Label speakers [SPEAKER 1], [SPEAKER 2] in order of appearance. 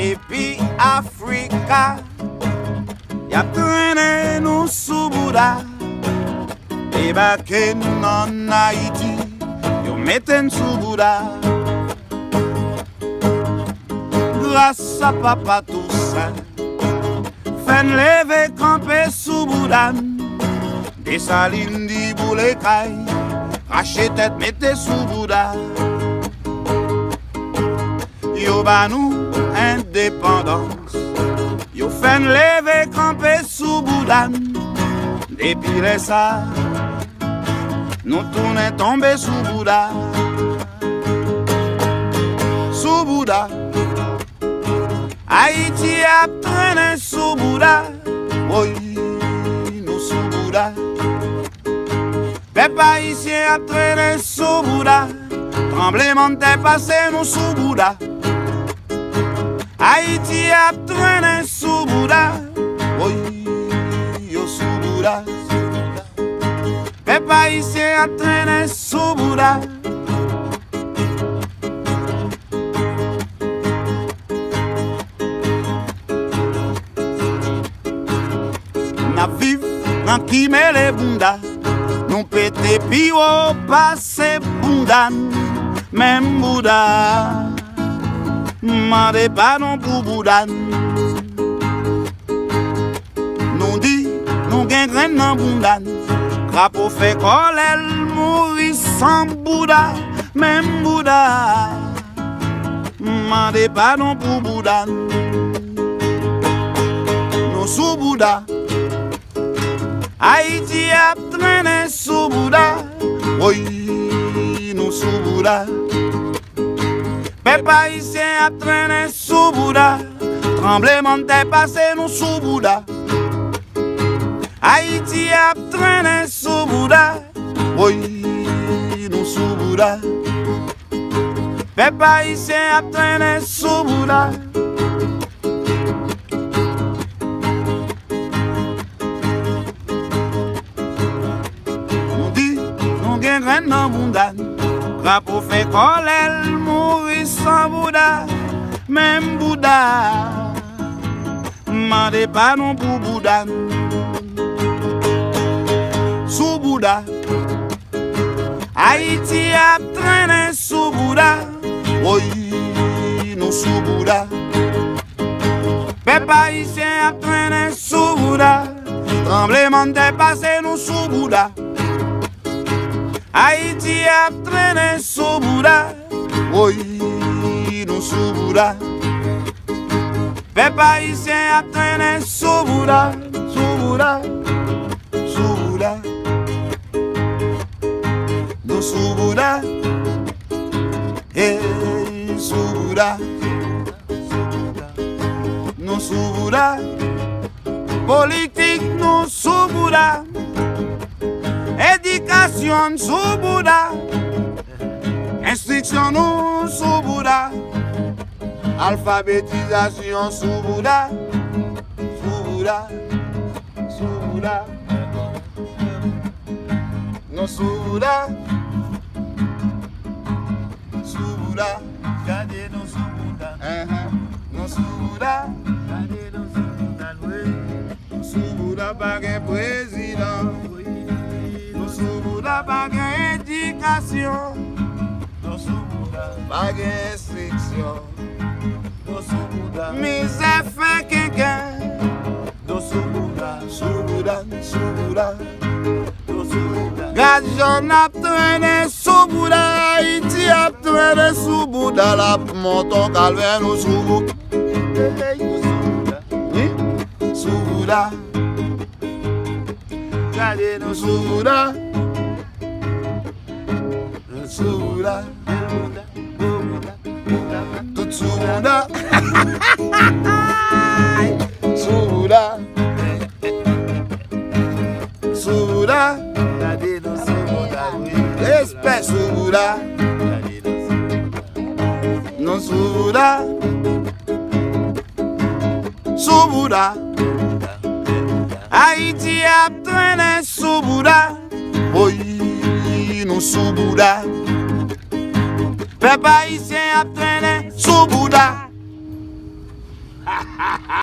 [SPEAKER 1] Et puis Africa, y'a traîné nous sous Bouddha. Et baké en Haïti, yo metten sous Bouddha. Grâce à papa tout ça, fait lever camper sous Bouddha. Des salines di boule caille, raché tête mettez sous Bouddha. Yo ba nous indépendance, yo fait lever camper sous Bouddha. Depuis les ça, nous tournons tomber sous Bouddha. Sous Bouddha, Haïti a traîné sous Bouddha. Oui, nous sous Bouddha. Peuple haïtien a traîné sous Bouddha. Tremblement de terre passé nous sous Bouddha. Haïti a traîné sous Bouddha. Oui, yo sous Bouddha. Peuple haïtien a traîné sous Bouddha. N'a vive tranquille les bunda. Nous pété pio passé bunda. Même Bouddha. Mandez pas non pour Bouddha. Nous dit, nous gagnons dans Bouddha. Crapaud fait colère, mourir sans Bouddha. Même Bouddha. Mandez pas non pour Bouddha. Nous sous Bouddha. Haïti a traîné sous Bouddha. Oui, nous sous Bouddha. Peuple haïtien a traîné sous Bouddha. Tremblement de terre passé nous sous Bouddha. Haïti a traîné sous Bouddha. Oui, nous sous Bouddha. Peuple haïtien a traîné sous Bouddha. Graine dans Bouddha, crapaud fait colère, mourir sans Bouddha, même Bouddha, mandez pas non pour Bouddha. Sous Bouddha, Haïti a traîné sous Bouddha, oui, nous sous Bouddha. Peuple haïtien a traîné sous Bouddha, tremblement de terre passé nous sous Bouddha. Haïti a traîné sous Bouddha. Oui, nous sous Bouddha. Peuple haïtien a traîné sous Bouddha. Sous Bouddha. Sous Bouddha. Nous sous Bouddha. Hey, sous Bouddha. Nous sous Bouddha. Politique nous sous Bouddha. Éducation sous Bouddha. Instruction nous sous Bouddha. Alphabétisation sous Bouddha. Sous Bouddha. Sous Bouddha. Non sous Bouddha. Sous Bouddha. Gardez nous sous Bouddha. Non sous Bouddha. Gardez nous sous Bouddha. Oui. Sous Bouddha pas un président. Sous Bouddha, pas d'éducation. Pas d'instruction. Misère fait quelqu'un. Sous Bouddha, sous Bouddha, sous Bouddha. Gajon a traîné sous Bouddha. Haïti a traîné sous Bouddha. La monton calvaire nous sous Bouddha. Sous Bouddha. Gardez nous sous Bouddha. Sous Bouddha. Tout sous Bouddha. Sous Bouddha. Sous Bouddha. Gardez nous sous Bouddha. Respect sous Bouddha. Non sous Bouddha. Sous Bouddha. Haïti a traîné sous Bouddha. Oui, nous sous Bouddha. Peuple haïtien a traîné sous Bouddha.